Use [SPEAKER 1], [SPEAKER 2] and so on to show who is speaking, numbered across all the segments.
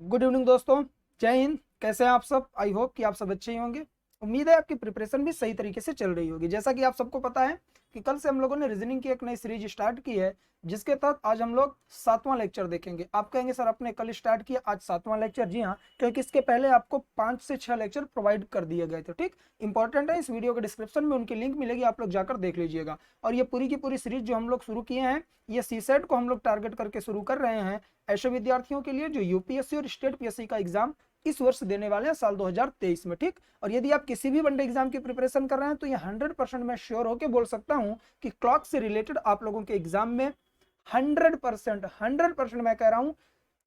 [SPEAKER 1] Good evening दोस्तों। जय हिंद। कैसे हैं आप सब? आई होप कि आप सब अच्छे ही होंगे। उम्मीद है आपकी प्रिपरेशन भी सही तरीके से चल रही होगी। जैसा कि आप सबको पता है कि कल से हम लोगों ने रीजनिंग की एक नई सीरीज स्टार्ट की है, जिसके तहत आज हम लोग 7वां लेक्चर देखेंगे। आप कहेंगे सर आपने कल स्टार्ट किया, आज 7वां लेक्चर? जी हाँ, क्योंकि इसके पहले आपको 5 से 6 लेक्चर प्रोवाइड कर दिए गए थे। ठीक, इंपॉर्टेंट है, इस वीडियो के डिस्क्रिप्शन में उनकी लिंक मिलेगी, आप लोग जाकर देख लीजिएगा। और ये पूरी की पूरी सीरीज जो हम लोग शुरू किए हैं, ये सीसेट को हम लोग टारगेट करके शुरू कर रहे हैं, ऐसे विद्यार्थियों के लिए जो यूपीएससी और स्टेट पीएससी का एग्जाम इस वर्ष देने वाले हैं साल 2023 में। ठीक, और यदि आप किसी भी वनडे एग्जाम की प्रिपरेशन कर रहे हैं तो ये 100% मैं श्योर होकर बोल सकता हूं कि क्लॉक से रिलेटेड आप लोगों के एग्जाम में 100% मैं कह रहा हूं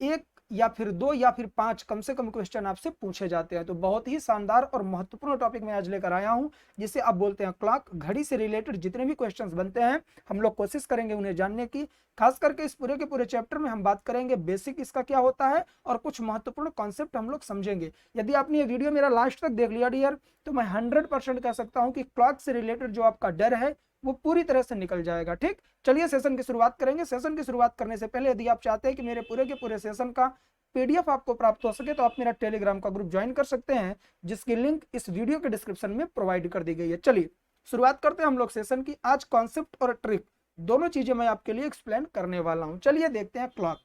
[SPEAKER 1] एक या फिर दो या फिर 5 कम से कम क्वेश्चन आपसे पूछे जाते हैं। तो बहुत ही शानदार और महत्वपूर्ण टॉपिक मैं आज लेकर आया हूं, जिसे आप बोलते हैं क्लॉक। घड़ी से रिलेटेड जितने भी क्वेश्चंस बनते हैं हम लोग कोशिश करेंगे उन्हें जानने की। खास करके इस पूरे के पूरे चैप्टर में हम बात करेंगे बेसिक इसका क्या होता है और कुछ महत्वपूर्ण कॉन्सेप्ट हम लोग समझेंगे। यदि आपने ये वीडियो मेरा लास्ट तक देख लिया डियर, तो मैं 100% कह सकता हूं कि क्लॉक से रिलेटेड जो आपका डर है वो पूरी तरह से निकल जाएगा। ठीक, चलिए सेशन की शुरुआत करेंगे। सेशन की शुरुआत करने से पहले यदि आप चाहते हैं कि मेरे पूरे के पूरे सेशन का पीडीएफ आपको प्राप्त हो सके, तो आप मेरा टेलीग्राम का ग्रुप ज्वाइन कर सकते हैं, जिसकी लिंक इस वीडियो के डिस्क्रिप्शन में प्रोवाइड कर दी गई है। चलिए शुरुआत करते हैं हम लोग सेशन की। आज कॉन्सेप्ट और ट्रिक दोनों चीजें मैं आपके लिए एक्सप्लेन करने वाला हूं। चलिए देखते हैं क्लॉक।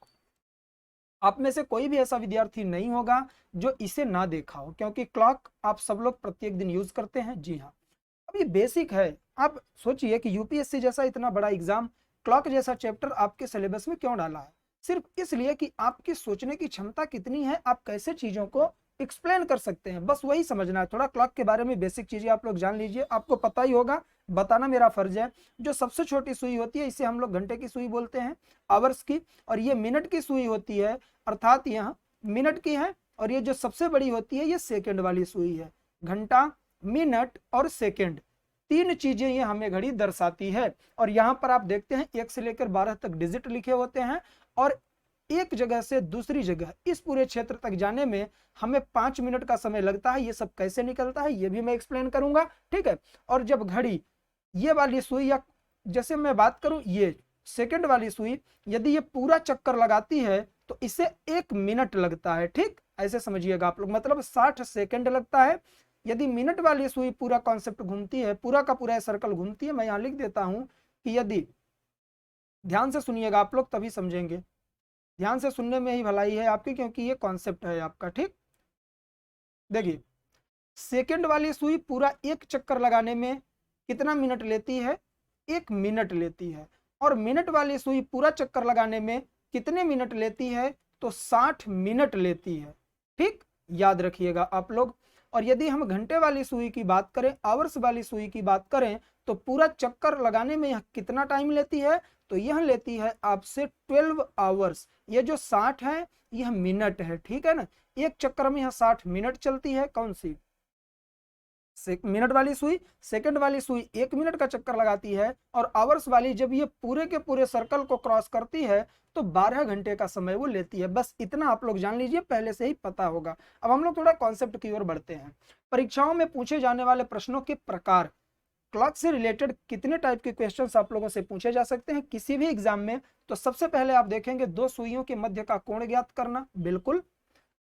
[SPEAKER 1] आप में से कोई भी ऐसा विद्यार्थी नहीं होगा जो इसे ना देखा हो, क्योंकि क्लॉक आप सब लोग प्रत्येक दिन यूज करते हैं। जी हाँ, अब ये बेसिक है। आप सोचिए कि यूपीएससी जैसा इतना बड़ा एग्जाम क्लॉक जैसा चैप्टर आपके सिलेबस में क्यों डाला है? सिर्फ इसलिए कि आपकी सोचने की क्षमता कितनी है, आप कैसे चीजों को एक्सप्लेन कर सकते हैं, बस वही समझना है। थोड़ा क्लॉक के बारे में बेसिक चीजें आप लोग जान लीजिए। आपको पता ही होगा, बताना मेरा फर्ज है। जो सबसे छोटी सुई होती है इसे हम लोग घंटे की सुई बोलते हैं, आवर्स की। और ये मिनट की सुई होती है, अर्थात यह मिनट की है। और ये जो सबसे बड़ी होती है ये सेकंड वाली सुई है। घंटा, मिनट और सेकंड, तीन चीजें ये हमें घड़ी दर्शाती है। और यहां पर आप देखते हैं 1 से लेकर 12 तक डिजिट लिखे होते हैं। और एक जगह से दूसरी जगह इस पूरे क्षेत्र तक जाने में हमें 5 मिनट का समय लगता है। ये सब कैसे निकलता है ये भी मैं एक्सप्लेन करूंगा। ठीक है, और जब घड़ी ये वाली सुई, या जैसे मैं बात करूं ये सेकंड वाली सुई, यदि ये पूरा चक्कर लगाती है तो इसे 1 मिनट लगता है। ठीक, ऐसे समझिएगा आप लोग, मतलब 60 सेकंड लगता है। यदि मिनट वाली सुई पूरा कॉन्सेप्ट घूमती है, पूरा का पूरा सर्कल घूमती है, मैं यहां लिख देता हूं कि यदि, ध्यान से सुनिएगा आप लोग तभी समझेंगे, ध्यान से सुनने में ही भलाई है आपकी, क्योंकि ये कॉन्सेप्ट है आपका। ठीक, देखिए सेकंड वाली सुई पूरा एक चक्कर लगाने में कितना मिनट लेती है? 1 मिनट लेती है। और मिनट वाली सुई पूरा चक्कर लगाने में कितने मिनट लेती है? तो 60 मिनट लेती है। ठीक, याद रखिएगा आप लोग। और यदि हम घंटे वाली सुई की बात करें, आवर्स वाली सुई की बात करें, तो पूरा चक्कर लगाने में यह कितना टाइम लेती है? तो यह लेती है आपसे 12 आवर्स। ये जो 60 है यह मिनट है, ठीक है ना। एक चक्कर में यह 60 मिनट चलती है। कौन सी? मिनट वाली सुई। सेकंड वाली सुई 1 मिनट का चक्कर लगाती है। और आवर्स वाली जब ये पूरे के पूरे सर्कल को क्रॉस करती है तो 12 घंटे का समय वो लेती है। बस इतना आप लोग जान लीजिए, पहले से ही पता होगा। अब हम लोग थोड़ा कॉन्सेप्ट की ओर बढ़ते हैं। परीक्षाओं में पूछे जाने वाले प्रश्नों के प्रकार, क्लॉक से रिलेटेड कितने टाइप के क्वेश्चंस आप लोगों से पूछे जा सकते हैं किसी भी एग्जाम में? तो सबसे पहले आप देखेंगे 2 सुइयों के मध्य का कोण ज्ञात करना, बिल्कुल।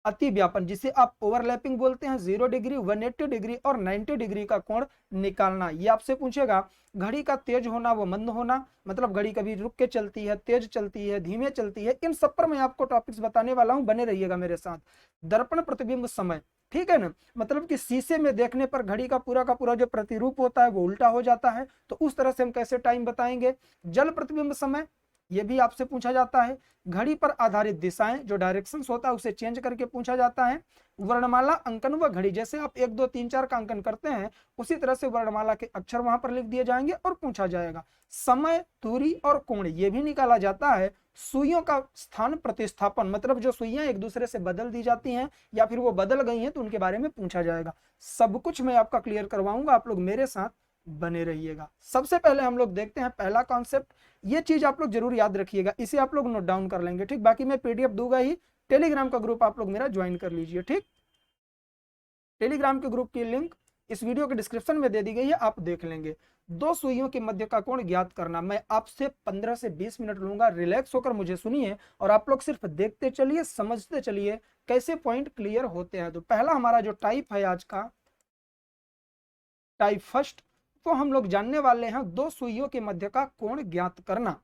[SPEAKER 1] अति व्यापन, जिसे आप ओवरलैपिंग बोलते हैं, 0 डिग्री, 180 डिग्री और 90 डिग्री का कोण निकालना, ये आपसे पूछेगा। घड़ी का तेज होना व मंद होना, मतलब घड़ी कभी रुक के चलती है, तेज चलती है, धीमे चलती है, इन सब पर मैं आपको टॉपिक्स बताने वाला हूं, बने रहिएगा मेरे साथ। दर्पण प्रतिबिंब समय, ठीक है ना, मतलब कि शीशे में देखने पर घड़ी का पूरा जो प्रतिरूप होता है वो उल्टा हो जाता है, तो उस तरह से हम कैसे टाइम बताएंगे। जल प्रतिबिंब समय, ये भी आपसे पूछा जाता है। घड़ी पर आधारित दिशाएं, जो डायरेक्शंस होता है उसे चेंज करके पूछा जाता है। वर्णमाला अंकन व घड़ी, जैसे आप 1 2 3 4 का अंकन करते हैं उसी तरह से वर्णमाला के अक्षर वहां पर लिख दिए जाएंगे और पूछा जाएगा। समय, दूरी और कोण, ये भी निकाला जाता है। सुइयों का स्थान प्रतिस्थापन, मतलब जो सुइयां एक दूसरे से बदल दी जाती हैं या फिर वो बदल गई हैं तो उनके बारे में पूछा जाएगा। सब कुछ मैं आपका क्लियर करवाऊंगा, आप लोग मेरे साथ बने रहिएगा। सबसे पहले हम लोग देखते हैं पहला कॉन्सेप्ट। ये चीज आप लोग जरूर याद रखिएगा, इसे आप लोग नोट डाउन कर लेंगे। ठीक, बाकी मैं पीडीएफ दूंगा ही, टेलीग्राम का ग्रुप आप लोग मेरा ज्वाइन कर लीजिए। ठीक, टेलीग्राम के ग्रुप की लिंक इस वीडियो के डिस्क्रिप्शन में दे दी गई है, आप देख लेंगे। दो सुइयों के मध्य का कोण ज्ञात करना। मैं आपसे 15 से 20 मिनट लूंगा, रिलैक्स होकर मुझे सुनिए और आप लोग सिर्फ देखते चलिए, समझते चलिए कैसे पॉइंट क्लियर होते हैं। तो पहला हमारा जो टाइप है आज का, टाइप फर्स्ट, तो हम लोग जानने वाले हैं दो सुइयों के मध्य का कोण ज्ञात करना।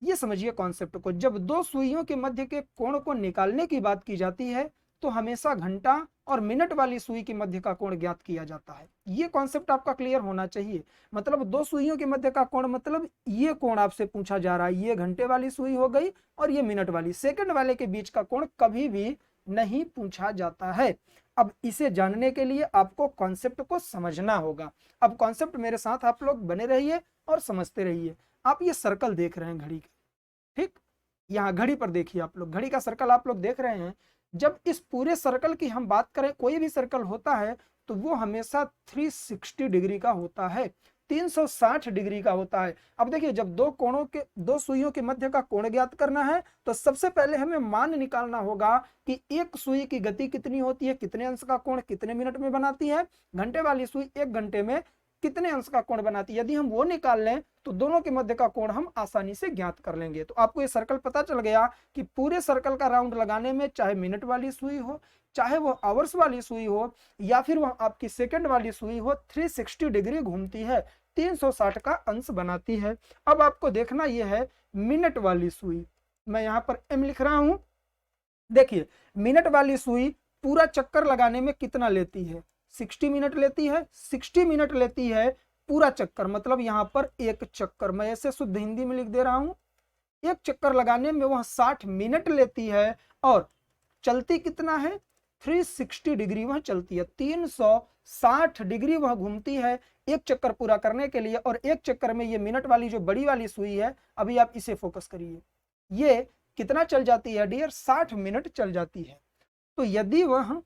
[SPEAKER 1] ये समझिए कॉन्सेप्ट को, जब दो सुइयों के मध्य के कोण को निकालने की बात की जाती है तो हमेशा घंटा और मिनट वाली सुई के मध्य का कोण ज्ञात किया जाता है। ये कॉन्सेप्ट आपका क्लियर होना चाहिए। मतलब दो सुइयों के मध्य का कोण, मतलब ये कोण आपसे पूछा जा रहा है, ये घंटे वाली सुई हो गई और ये मिनट वाली, सेकंड वाले के बीच का कोण कभी भी नहीं पूछा जाता है। अब इसे जानने के लिए आपको कॉन्सेप्ट को समझना होगा। अब कॉन्सेप्ट मेरे साथ आप लोग बने रहिए और समझते रहिए। आप ये सर्कल देख रहे हैं घड़ी का, ठीक, यहाँ घड़ी पर देखिए आप लोग, घड़ी का सर्कल आप लोग देख रहे हैं। जब इस पूरे सर्कल की हम बात करें, कोई भी सर्कल होता है तो वो हमेशा 360 डिग्री का होता है, 360 डिग्री का होता है। अब देखिए, जब दो सुइयों के मध्य का कोण ज्ञात करना है तो सबसे पहले हमें मान निकालना होगा कि एक सुई की गति कितनी होती है, कितने अंश का कोण कितने मिनट में बनाती है, घंटे वाली सुई 1 घंटे में कितने अंश का कोण बनाती है। यदि हम वो निकाल लें तो दोनों के मध्य का कोण हम आसानी से ज्ञात कर लेंगे। तो आपको ये सर्कल पता चल गया कि पूरे सर्कल का राउंड लगाने में चाहे मिनट वाली सुई हो, चाहे वो आवर्स वाली सुई हो, या फिर वह आपकी सेकंड वाली सुई हो, 360 डिग्री घूमती है, 360 का अंश बनाती है। अब आपको देखना यह है मिनट वाली सुई, मैं यहाँ पर एम लिख रहा हूं। देखिए, मिनट वाली सुई पूरा चक्कर लगाने में कितना लेती है, 60 मिनट लेती है, 60 मिनट लेती है पूरा चक्कर, मतलब यहाँ पर एक चक्कर, मैं ऐसे शुद्ध हिंदी में लिख दे रहा हूं, एक चक्कर लगाने में वह 60 मिनट लेती है और चलती कितना है, 360 डिग्री वह चलती है, 360 डिग्री वह घूमती है एक चक्कर पूरा करने के लिए। और एक चक्कर में ये मिनट वाली जो बड़ी वाली सुई है, अभी आप इसे फोकस करिए, ये कितना चल जाती है डियर, 60 मिनट चल जाती है। तो यदि वह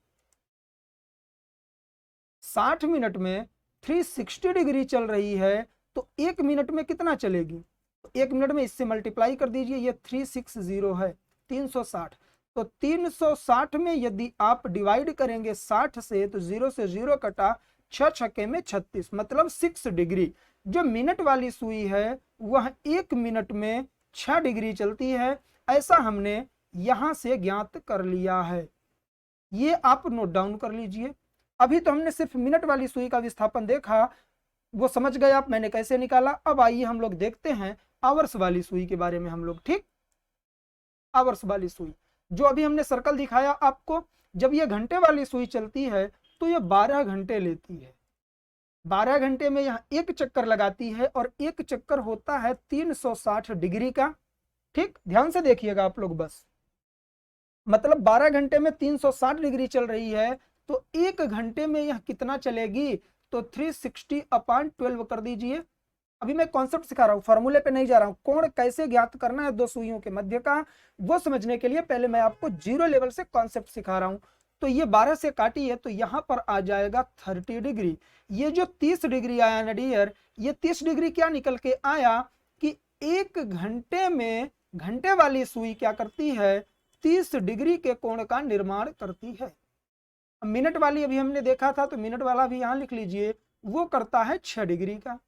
[SPEAKER 1] 60 मिनट में 360 डिग्री चल रही है तो 1 मिनट में कितना चलेगी, तो 1 मिनट में इससे मल्टीप्लाई कर दीजिए, ये 360 है, 360। तो 360 में यदि आप डिवाइड करेंगे 60 से तो 0 से 0 कटा, 6 छक्के में 36, मतलब 6 डिग्री। जो मिनट वाली सुई है वह 1 मिनट में 6 डिग्री चलती है, ऐसा हमने यहां से ज्ञात कर लिया है। ये आप नोट डाउन कर लीजिए। अभी तो हमने सिर्फ मिनट वाली सुई का विस्थापन देखा, वो समझ गए आप मैंने कैसे निकाला। अब आइए हम लोग देखते हैं आवर्स वाली सुई के बारे में हम लोग, ठीक। आवर्स वाली सुई जो अभी हमने सर्कल दिखाया आपको, जब ये घंटे वाली सुई चलती है तो ये 12 घंटे लेती है, 12 घंटे में यहाँ एक चक्कर लगाती है और एक चक्कर होता है 360 डिग्री का, ठीक। ध्यान से देखिएगा आप लोग बस, मतलब 12 घंटे में 360 डिग्री चल रही है तो 1 घंटे में यह कितना चलेगी, तो 360/12 कर दीजिए। अभी मैं कॉन्सेप्ट सिखा रहा हूं, फॉर्मूले पे नहीं जा रहा हूं। कोण कैसे ज्ञात करना है दो सुइयों के मध्य का, वो समझने के लिए पहले मैं आपको 0 लेवल से कॉन्सेप्ट सिखा रहा हूं। तो ये 12 से काटी है तो यहां पर आ जाएगा 30 डिग्री। ये जो 30 डिग्री आया ना डियर, ये 30 डिग्री क्या निकल के आया कि 1 घंटे में घंटे वाली सुई क्या करती है, 30 डिग्री के कोण का निर्माण करती है। मिनट वाली अभी हमने देखा था तो मिनट वाला भी यहां लिख लीजिए, वो करता है 6 डिग्री का।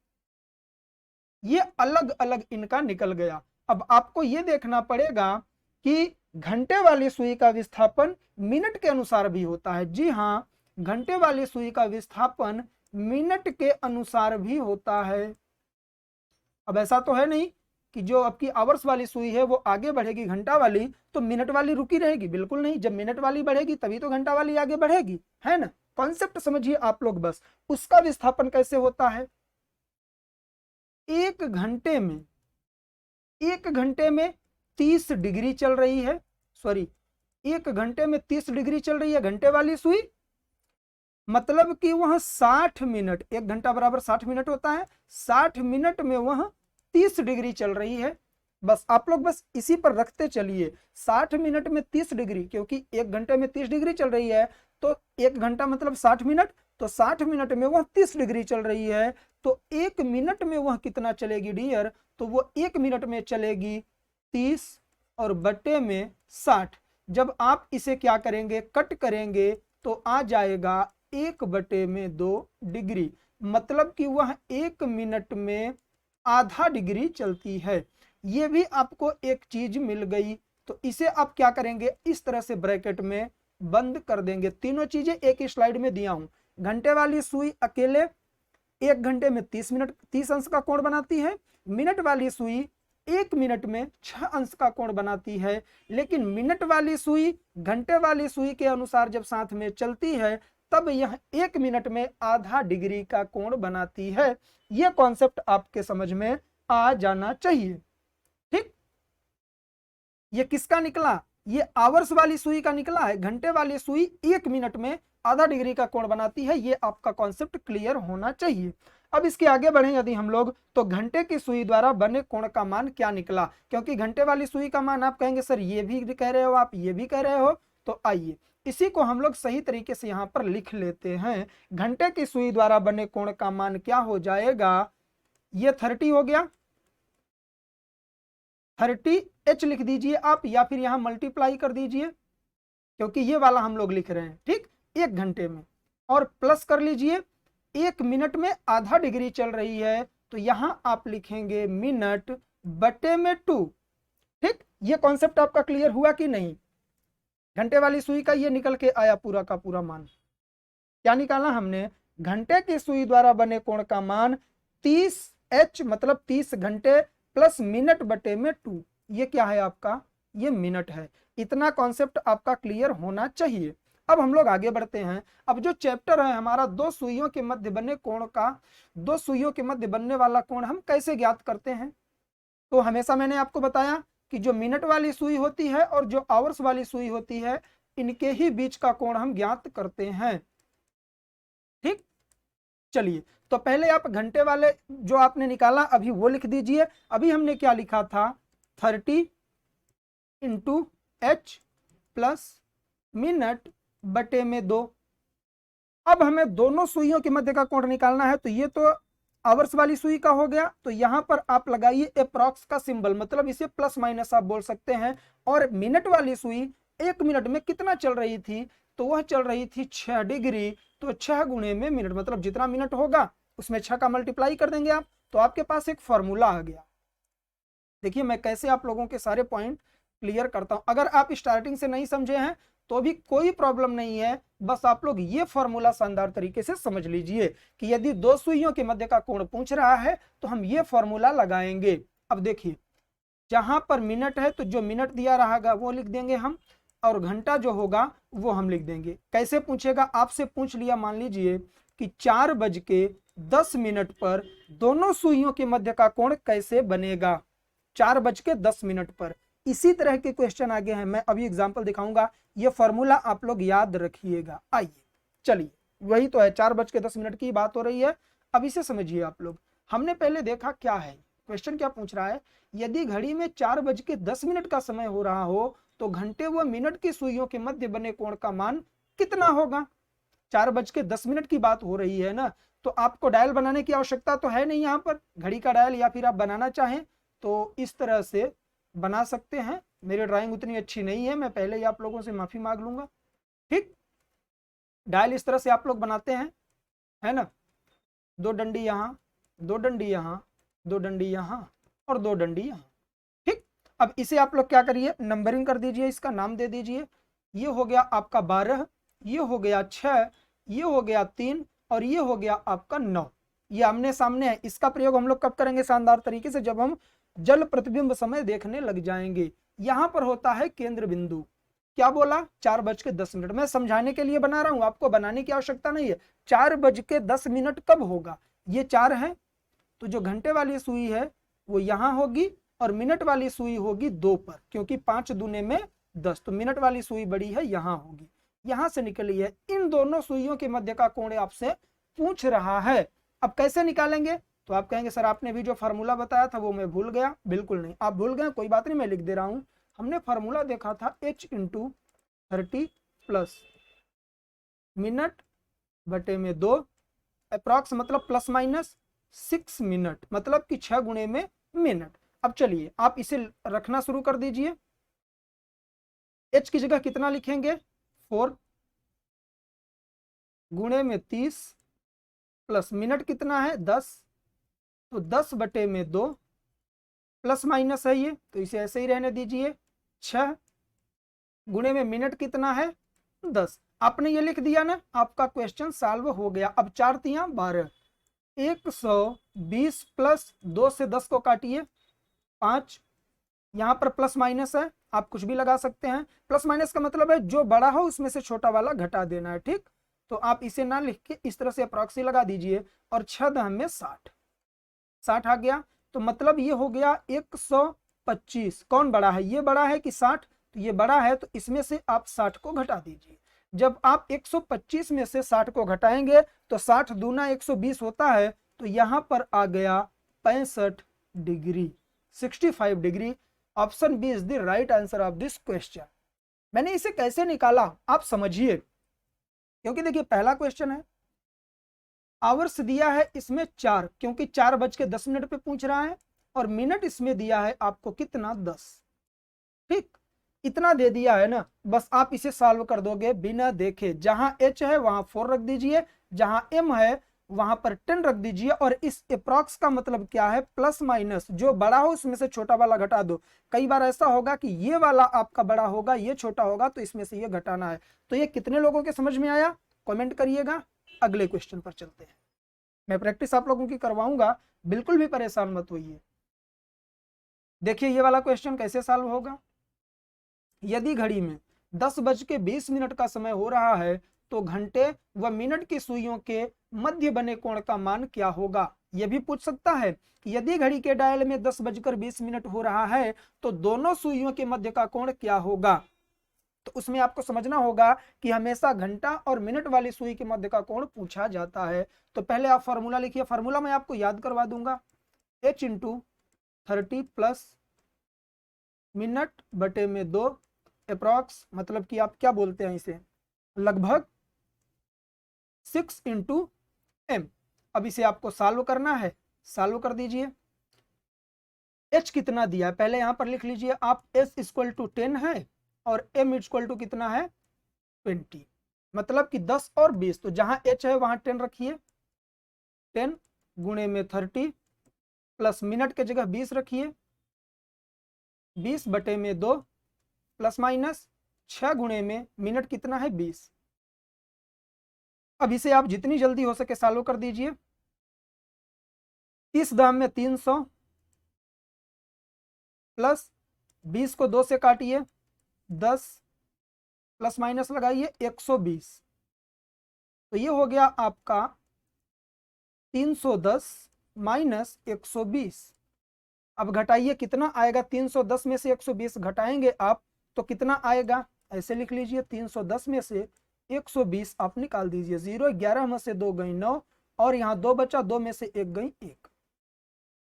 [SPEAKER 1] ये अलग अलग इनका निकल गया। अब आपको ये देखना पड़ेगा कि घंटे वाली सुई का विस्थापन मिनट के अनुसार भी होता है। जी हाँ, घंटे वाली सुई का विस्थापन मिनट के अनुसार भी होता है। अब ऐसा तो है नहीं कि जो आपकी आवर्स वाली सुई है वो आगे बढ़ेगी घंटा वाली तो मिनट वाली रुकी रहेगी, बिल्कुल नहीं। जब मिनट वाली बढ़ेगी तभी तो घंटा वाली आगे बढ़ेगी, है ना। कॉन्सेप्ट समझिए आप लोग बस। उसका विस्थापन कैसे होता है, 1 घंटे में 30 डिग्री चल रही है, सॉरी 1 घंटे में 30 डिग्री चल रही है घंटे वाली सुई, मतलब कि वह 60 मिनट, 1 घंटा बराबर 60 मिनट होता है, 60 मिनट में वह 30 डिग्री चल रही है। बस आप लोग बस इसी पर रखते चलिए, 60 मिनट में 30 डिग्री, क्योंकि 1 घंटे में 30 डिग्री चल रही है तो 1 घंटा मतलब 60 मिनट, तो 60 मिनट में वह 30 डिग्री चल रही है तो 1 मिनट में वह कितना चलेगी डियर, तो वो 1 मिनट में चलेगी 30 और बटे में 60। जब आप इसे क्या करेंगे, कट करेंगे तो आ जाएगा 1/2 डिग्री, मतलब कि वह 1 मिनट में आधा डिग्री चलती है। ये भी आपको एक चीज मिल गई, तो इसे आप क्या करेंगे, इस तरह से ब्रैकेट में बंद कर देंगे। तीनों चीजें एक ही स्लाइड में दिया हूं। घंटे वाली सुई अकेले 1 घंटे में 30 अंश का कोण बनाती है। मिनट वाली सुई 1 मिनट में 6 अंश का कोण बनाती है। लेकिन मिनट वाली सुई घंटे वाली सुई के अनुसार जब साथ में चलती है तब यह 1 मिनट में आधा डिग्री का कोण बनाती है। यह कॉन्सेप्ट आपके समझ में आ जाना चाहिए। ठीक, ये किसका निकला, ये आवर्स वाली सुई का निकला है। घंटे वाली सुई 1 मिनट में आधा डिग्री का कोण बनाती है। ये आपका कॉन्सेप्ट क्लियर होना चाहिए। अब इसके आगे बढ़े यदि हम लोग, तो घंटे की सुई द्वारा बने कोण का मान क्या निकला, क्योंकि घंटे वाली सुई का मान आप कहेंगे सर ये भी कह रहे हो आप, ये भी कह रहे हो, तो आइए इसी को हम लोग सही तरीके से यहाँ पर लिख लेते हैं। घंटे की सुई द्वारा बने कोण का मान क्या हो जाएगा, ये 30 हो गया, 30H लिख दीजिए आप, या फिर यहां मल्टीप्लाई कर दीजिए क्योंकि ये वाला हम लोग लिख रहे हैं। ठीक, 1 घंटे में, और प्लस कर लीजिए 1 मिनट में आधा डिग्री चल रही है, तो यहां आप लिखेंगे मिनट बटे में 2। ठीक, ये कॉन्सेप्ट आपका क्लियर हुआ कि नहीं। घंटे वाली सुई का ये निकल के आया पूरा का पूरा मान। क्या निकाला हमने, घंटे की सुई द्वारा बने कोण का मान 30H मतलब 30 घंटे प्लस मिनट बटे में 2। ये क्या है आपका, ये मिनट है। इतना कॉन्सेप्ट आपका क्लियर होना चाहिए। अब हम लोग आगे बढ़ते हैं। अब जो चैप्टर है हमारा दो सुइयों के मध्य बने कोण का, दो सुइयों के मध्य बनने वाला कोण हम कैसे ज्ञात करते हैं, तो हमेशा मैंने आपको बताया कि जो मिनट वाली सुई होती है और जो आवर्स वाली सुई होती है, इनके ही बीच का कोण हम ज्ञात करते हैं। ठीक, चलिए तो पहले आप घंटे वाले जो आपने निकाला अभी वो लिख दीजिए। अभी हमने क्या लिखा था, 30 × H प्लस मिनट बटे में 2। अब हमें दोनों सुइयों के मध्य का कोण निकालना है, तो ये तो आवर्स वाली सुई का हो गया, तो यहां पर आप लगाइए अप्रॉक्स का सिंबल, मतलब इसे प्लस माइनस आप बोल सकते हैं। और मिनट वाली सुई 1 मिनट में कितना चल रही थी, तो वह चल रही थी 6 डिग्री, तो 6 गुणे में मिनट, मतलब जितना मिनट होगा उसमें 6 का मल्टीप्लाई कर देंगे आप, तो आपके पास एक फॉर्मूला आ गया। देखिए मैं कैसे आप लोगों के सारे पॉइंट क्लियर करता हूं। अगर आप स्टार्टिंग से नहीं समझे हैं तो भी कोई प्रॉब्लम नहीं है, बस आप लोग ये फॉर्मूला शानदार तरीके से समझ लीजिए कि यदि दो सुइयों के मध्य का कोण पूछ रहा है तो हम ये फॉर्मूला लगाएंगे। अब देखिए जहां पर मिनट है तो जो मिनट दिया रहेगा वो लिख देंगे हम, और घंटा जो होगा वो हम लिख देंगे। कैसे पूछेगा, आपसे पूछ लिया मान लीजिए कि 4:10 पर दोनों सुइयों के मध्य का कोण कैसे बनेगा, 4:10 पर। इसी तरह के क्वेश्चन आगे हैं, मैं अभी एग्जांपल दिखाऊंगा, ये फॉर्मूला आप लोग याद रखिएगा। आइए चलिए, वही तो है, 4:10 की बात हो रही है। अब इसे समझिए आप लोग। हमने पहले देखा क्या है, क्वेश्चन क्या पूछ रहा है, यदि घड़ी में 4:10 का समय हो रहा हो तो घंटे व मिनट की सुइयों के मध्य बने कोण का मान कितना होगा। 4:10 की बात हो रही है ना, तो आपको डायल बनाने की आवश्यकता तो है नहीं यहाँ पर, घड़ी का डायल, या फिर आप बनाना चाहें तो इस तरह से बना सकते हैं। मेरी ड्राइंग उतनी अच्छी नहीं है, मैं पहले ही आप लोगों से माफी मांग लूंगा। ठीक, डायल इस तरह से आप लोग बनाते हैं, है ना, 2 डंडी यहाँ, 2 डंडी यहाँ, 2 डंडी यहाँ और 2 डंडी यहाँ। ठीक, अब इसे आप लोग क्या करिए, नंबरिंग कर दीजिए, इसका नाम दे दीजिए। ये हो गया आपका 12, ये हो गया 6, ये हो गया 3 और ये हो गया आपका 9। ये आमने सामने है। इसका प्रयोग हम लोग कब करेंगे शानदार तरीके से, जब हम जल प्रतिबिंब समय देखने लग जाएंगे। यहां पर होता है केंद्र बिंदु। क्या बोला, 4:10। मैं समझाने के लिए बना रहा हूं, आपको बनाने की आवश्यकता नहीं है। 4:10 कब होगा, ये 4 है, तो जो घंटे वाली सुई है वो यहां होगी और मिनट वाली सुई होगी 2 पर, क्योंकि 5 दूने में 10, तो मिनट वाली सुई बड़ी है, यहां होगी, यहां से निकली है। इन दोनों सुइयों के मध्य का कोण आपसे पूछ रहा है। अब कैसे निकालेंगे, तो आप कहेंगे सर आपने भी जो फार्मूला बताया था वो मैं भूल गया। बिल्कुल नहीं, आप भूल गए, कोई बात नहीं, मैं लिख दे रहा हूं। हमने फार्मूला देखा था H × 30 प्लस मिनट बटे में 2, अप्रॉक्स मतलब प्लस माइनस 6 मिनट, मतलब कि 6 गुणे में मिनट। अब चलिए आप इसे रखना शुरू कर दीजिए। H की जगह कितना लिखेंगे, 4, गुणे में 30 प्लस मिनट कितना है 10, तो 10/2 प्लस माइनस है ये, तो इसे ऐसे ही रहने दीजिए। 6 गुणे में मिनट कितना है 10। आपने ये लिख दिया ना, आपका क्वेश्चन सॉल्व हो गया। अब 4 तिया 12, 120 प्लस 2 से 10 को काटिए 5, यहाँ पर प्लस माइनस है, आप कुछ भी लगा सकते हैं। प्लस माइनस का मतलब है जो बड़ा हो उसमें से छोटा वाला घटा देना है, ठीक। तो आप इसे ना लिख के इस तरह से अप्रॉक्सी लगा दीजिए, और 6 दह में 60 आ गया। तो मतलब ये हो गया 125। कौन बड़ा है, ये बड़ा है कि 60? तो ये बड़ा है, तो इसमें से आप 60 को घटा दीजिए। जब आप 125 में से 60 को घटाएंगे तो 60 दूना 120 होता है, तो यहां पर आ गया 65 degree, 65 degree. Option B is the right answer of this question. मैंने इसे कैसे निकाला आप समझिए, क्योंकि देखिए पहला क्वेश्चन है, आवर्स दिया है इसमें 4, क्योंकि 4:10 पे पूछ रहा है, और मिनट इसमें दिया है आपको कितना 10, ठीक। इतना दे दिया है ना, बस आप इसे सॉल्व कर दोगे बिना देखे। जहां h है वहां 4 रख दीजिए, जहां m है वहां पर 10 रख दीजिए, और इस अप्रॉक्स का मतलब क्या है, प्लस माइनस, जो बड़ा हो उसमें से छोटा वाला घटा दो। कई बार ऐसा होगा कि ये वाला आपका बड़ा होगा, ये छोटा होगा, तो इसमें से ये घटाना है। तो ये कितने लोगों के समझ में आया, कमेंट करिएगा। अगले क्वेश्चन पर चलते हैं। मैं प्रैक्टिस आप लोगों की करवाऊंगा, बिल्कुल भी परेशान मत होइए। देखिए ये वाला क्वेश्चन कैसे सॉल्व होगा। यदि घड़ी में 10:20 का समय हो रहा है, तो घंटे व मिनट की सुइयों के मध्य बने कोण का मान क्या होगा। यह भी पूछ सकता है कि यदि घड़ी के डायल में 10:20 हो रहा है, तो दोनों सुइयों के मध्य का कोण क्या होगा। तो उसमें आपको समझना होगा कि हमेशा घंटा और मिनट वाली सुई के मध्य का कोण पूछा जाता है। तो पहले आप फॉर्मूला लिखिए, फॉर्मूला मैं आपको याद करवा दूंगा, h × 30 प्लस मिनट बटे में 2 अप्रॉक्स, मतलब कि आप क्या बोलते हैं इसे, लगभग 6 × m। अब इसे आपको सॉल्व करना है, सॉल्व कर दीजिए। h कितना दिया है पहले यहां पर लिख लीजिए आप, s = 10 है, और m = कितना है 20, मतलब कि 10 और 20। तो जहां h है वहां 10 रखिए, 10 गुणे में 30 प्लस मिनट के जगह 20 रखिए, 20/2 प्लस माइनस 6 गुणे में मिनट कितना है 20। अब इसे आप जितनी जल्दी हो सके सॉल्व कर दीजिए। 30 दाम में 300 प्लस 20 को 2 से काटिए, 10 प्लस माइनस लगाइए 120। तो ये हो गया आपका 310 माइनस 120। अब घटाइए कितना आएगा, 310 में से 120 घटाएंगे आप तो कितना आएगा, ऐसे लिख लीजिए 310 में से 120 आप निकाल दीजिए। 0 11 में से 2 गई 9, और यहाँ 2 बचा, 2 में से 1 गई 1।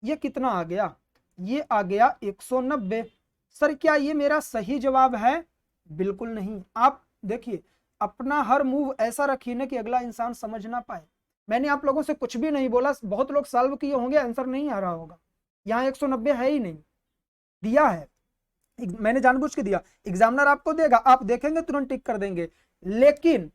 [SPEAKER 1] ये कितना आ गया, ये आ गया 190। सर क्या ये मेरा सही जवाब है, बिल्कुल नहीं। आप देखिए अपना हर मूव ऐसा रखिए ना कि अगला इंसान समझ ना पाए। मैंने आप लोगों से कुछ भी नहीं बोला, बहुत लोग सॉल्व किए होंगे, आंसर नहीं आ रहा होगा। यहाँ 190 है ही नहीं, दिया है, मैंने जानबूझ के दिया। एग्जामिनर आपको देगा, आप देखेंगे तुरंत टिक कर देंगे, लेकिन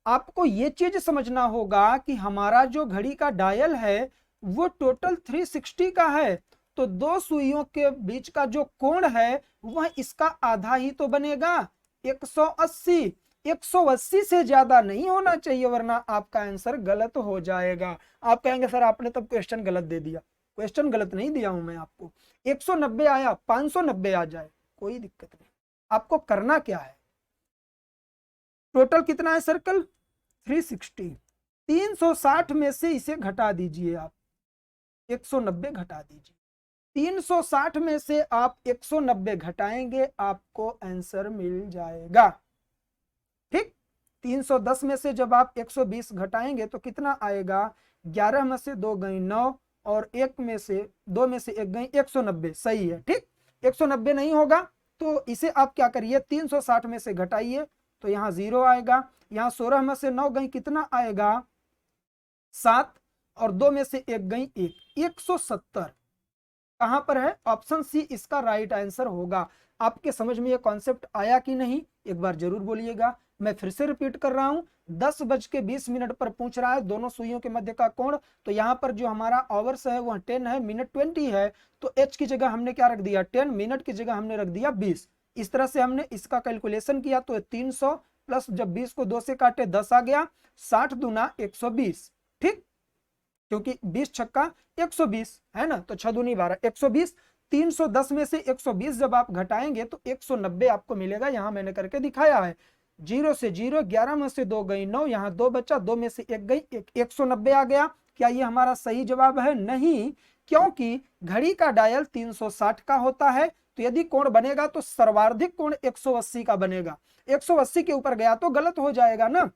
[SPEAKER 1] आपको ये चीज समझना होगा कि हमारा जो घड़ी का डायल है वो टोटल 360 का है, तो दो सुइयों के बीच का जो कोण है वह इसका आधा ही तो बनेगा, 180। 180 से ज्यादा नहीं होना चाहिए, वरना आपका आंसर गलत हो जाएगा। आप कहेंगे सर आपने तब क्वेश्चन गलत दे दिया। क्वेश्चन गलत नहीं दिया हूं मैं आपको। 190 आया, 590 आ जाए कोई दिक्कत नहीं। आपको करना क्या है, टोटल कितना है सर्कल 360, 360 में से इसे घटा दीजिए आप, 190 घटा दीजिए। 360 में से आप 190 घटाएंगे, आपको आंसर मिल जाएगा, ठीक। 310 में से जब आप 120 घटाएंगे तो कितना आएगा, 11 में से 2 गई 9, और 1 में से 2 में से 1 गई 190, सही है, ठीक। 190 नहीं होगा तो इसे आप क्या करिए, 360 में से घटाइए तो यहाँ 0 आएगा। यहाँ 16 में से 9 गई कितना आएगा 7, और 2 में से 1 गई 1, 170। कहां पर है, ऑप्शन सी इसका राइट आंसर होगा। आपके समझ में ये कॉन्सेप्ट आया कि नहीं, एक बार जरूर बोलिएगा। मैं फिर से रिपीट कर रहा हूं, 10:20 पर पूछ रहा है दोनों सुइयों के मध्य का कोण। तो यहाँ पर जो हमारा आवर्स है वह 10 है, मिनट 20 है, तो एच की जगह हमने क्या रख दिया 10, मिनट की जगह हमने रख दिया 20। इस तरह से हमने इसका कैलकुलेशन किया तो 300 प्लस जब 20 को 2 से काटे 10 आ गया, 60 दूना 120, ठीक, क्योंकि 20 छक्का 120 है ना, तो 6 दूनी 12, 120। 310 में से 120 जब आप घटाएंगे तो 190 आपको मिलेगा, यहां मैंने करके दिखाया है। 0 से 0, 11 में से 2 गई 9, यहां 2 बचा, 2 में से 1 गई, 190 आ गया। क्या ये हमारा सही जवाब है? नहीं, क्योंकि घड़ी का डायल 360 का होता है, तो यदि कोण बनेगा तो सर्वाधिक कोण 180 का बनेगा। 180 के ऊपर गया तो गलत हो जाएगा ना।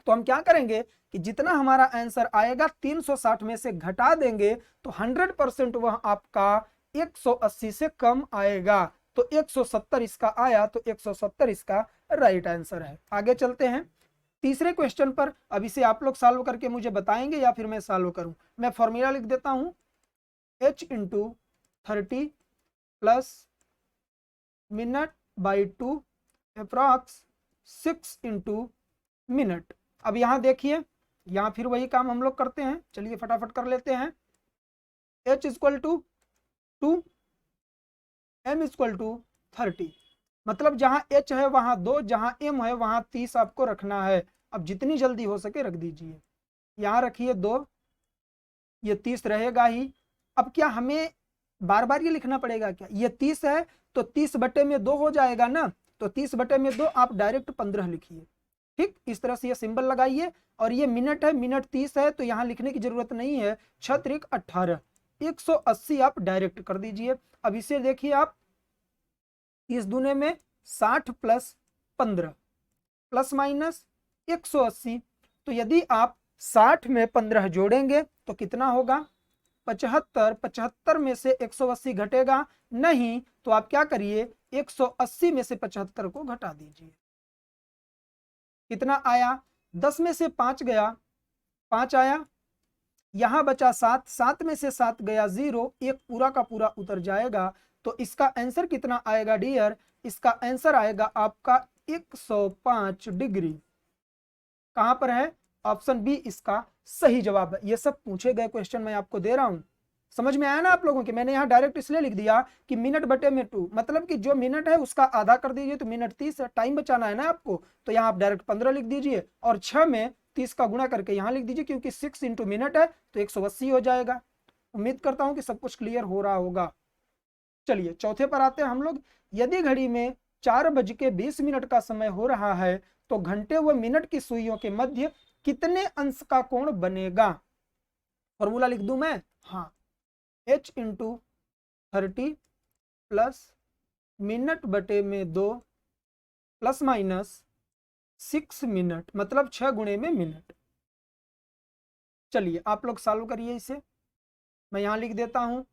[SPEAKER 1] तो हम क्या करेंगे कि जितना हमारा आंसर आएगा 360 में से घटा देंगे तो 100% वह आपका 180 से कम आएगा। तो 170 इसका आया, तो 170 इसका राइट आंसर है। आगे चलते हैं तीसरे क्वेश्चन पर। अब इसे आप लोग सॉल्व करके मुझे बताएंगे या फिर मैं सॉल्व करूं? मैं फॉर्मूला लिख देता हूं, h into 30 plus minute by 2 approx 6 into minute. अब यहां देखिए, यहां फिर वही काम हम लोग करते हैं, चलिए फटाफट कर लेते हैं। h equal to 2, m equal to 30, मतलब जहां h है वहां 2, जहां m है वहां 30 आपको रखना है। अब जितनी जल्दी हो सके रख दीजिए। यहां रखिए 2, ये 30 रहेगा ही। अब क्या हमें बार बार ये लिखना पड़ेगा क्या? ये 30 है तो 30/2 हो जाएगा ना, तो 30/2 आप डायरेक्ट 15 लिखिए, ठीक, इस तरह से ये सिंबल लगाइए। और ये मिनट है, मिनट 30 है तो यहां लिखने की जरूरत नहीं है, 6 × 18, 180 आप डायरेक्ट कर दीजिए। अब इसे देखिए आप, इस दूने में 60 प्लस 15 प्लस माइनस 180, तो यदि आप 60 में 15 जोड़ेंगे तो कितना होगा 75। 75 में से 180 घटेगा नहीं, तो आप क्या करिए 180 में से 75 को घटा दीजिए। कितना आया? 10 में से 5 गया, 5 आया, यहां बचा 7, 7 में से 7 गया 0, एक पूरा का पूरा उतर जाएगा। तो इसका आंसर कितना आएगा डियर? इसका आंसर आएगा आपका 105 डिग्री। कहां पर है? ऑप्शन बी इसका सही जवाब है। ये सब पूछे गए क्वेश्चन मैं आपको दे रहा हूं, समझ में आया ना आप लोगों के? मैंने यहाँ डायरेक्ट इसलिए लिख दिया कि मिनट बटे में 2, मतलब कि जो मिनट है उसका आधा कर दीजिए, तो मिनट 30 है, टाइम बचाना है ना आपको, तो यहाँ आप डायरेक्ट 15 लिख दीजिए और 6 में 30 का गुणा करके यहाँ लिख दीजिए, क्योंकि 6 इंटू मिनट है तो 180 हो जाएगा। उम्मीद करता हूँ कि सब कुछ क्लियर हो रहा होगा। चलिए चौथे पर आते हैं हम लोग। यदि घड़ी में 4:20 का समय हो रहा है तो घंटे व मिनट की सुइयों के मध्य कितने अंश का कोण बनेगा? फॉर्मूला लिख दूं मैं? हाँ, h इंटू 30 प्लस मिनट बटे में 2 प्लस माइनस 6 मिनट, मतलब 6 गुणे में मिनट। चलिए आप लोग सॉल्व करिए इसे, मैं यहां लिख देता हूं।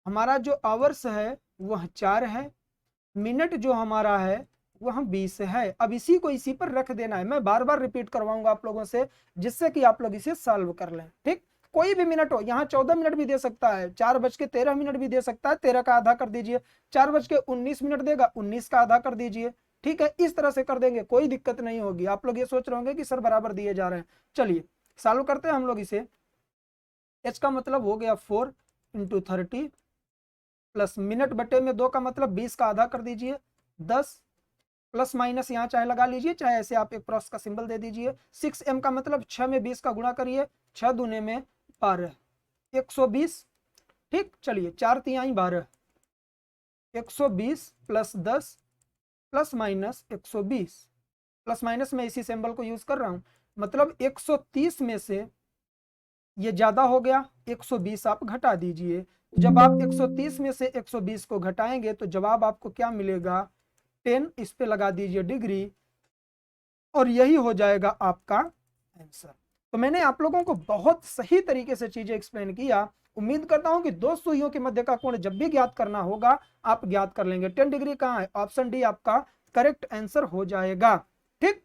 [SPEAKER 1] हमारा जो आवर्स है वह 4 है, मिनट जो हमारा है वह 20 है। अब इसी को इसी पर रख देना है, मैं बार बार रिपीट करवाऊंगा आप लोगों से, जिससे कि आप लोग इसे सॉल्व कर लें, ठीक। कोई भी मिनट हो, यहाँ 14 मिनट भी दे सकता है, 4:13 भी दे सकता है, 13 का आधा कर दीजिए, 4:19 देगा, 19 का आधा कर दीजिए, ठीक है। इस तरह से कर देंगे, कोई दिक्कत नहीं होगी। आप लोग ये सोच रहे होंगे कि सर बराबर दिए जा रहे हैं। चलिए सॉल्व करते हैं हम लोग इसे। h का मतलब हो गया 4 इंटू 30 प्लस मिनट बटे में 2 का मतलब 20 का आधा कर दीजिए, 10 प्लस माइनस यहाँ चाहे लगा लीजिए, चाहे ऐसे आप एक क्रॉस का सिंबल दे दीजिए। 6m का मतलब 6 में 20 का गुणा करिए, 6 दूने में 12, 120, ठीक। चलिए 4 तिहाई 12, 120 plus 10 plus minus 120, plus minus में इसी सिंबल को यूज कर रहा हूं, मतलब 130 में से ये ज्यादा हो गया, 120 आप घटा दीजिए। जब आप 130 में से 120 को घटाएंगे तो जवाब आपको क्या मिलेगा? 10, इस पे लगा दीजिए डिग्री, और यही हो जाएगा आपका आंसर। तो मैंने आप लोगों को बहुत सही तरीके से चीजें एक्सप्लेन किया। उम्मीद करता हूं कि दो सुइयों के मध्य का कोण जब भी ज्ञात करना होगा आप ज्ञात कर लेंगे। 10 डिग्री कहां है? ऑप्शन डी आपका करेक्ट आंसर हो जाएगा, ठीक।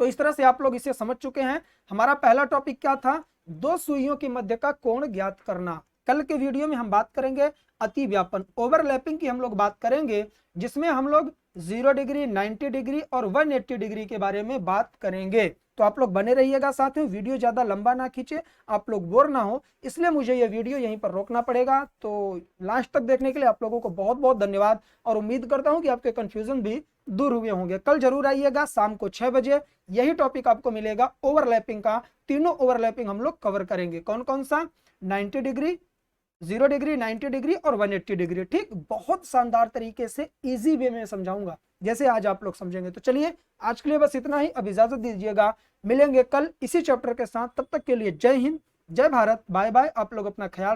[SPEAKER 1] तो इस तरह से आप लोग इसे समझ चुके हैं। हमारा पहला टॉपिक क्या था? दो सुइयों के मध्य का कोण ज्ञात करना। कल के वीडियो में हम बात करेंगे अति व्यापन, ओवरलैपिंग की हम लोग बात करेंगे, जिसमें हम लोग 0 डिग्री, 90 डिग्री और 180 डिग्री के बारे में बात करेंगे। तो आप लोग बने रहिएगा साथ में, वीडियो ज्यादा लंबा ना खींचे, आप लोग बोर ना हो, इसलिए मुझे ये वीडियो यहीं पर रोकना पड़ेगा। तो लास्ट तक देखने के लिए आप लोगों को बहुत बहुत धन्यवाद, और उम्मीद करता हूं कि आपके कंफ्यूजन भी दूर हुए होंगे। कल जरूर आइएगा शाम को 6 बजे, यही टॉपिक आपको मिलेगा ओवरलैपिंग का। तीनों ओवरलैपिंग हम लोग कवर करेंगे। कौन कौन सा? 90 डिग्री, 0 डिग्री, 90 डिग्री और 180 डिग्री। ठीक, बहुत शानदार तरीके से इजी वे में समझाऊंगा, जैसे आज आप लोग समझेंगे। तो चलिए आज के लिए बस इतना ही, अब इजाजत दीजिएगा, मिलेंगे कल इसी चैप्टर के साथ। तब तक के लिए जय हिंद, जय भारत, बाय बाय। आप लोग अपना ख्याल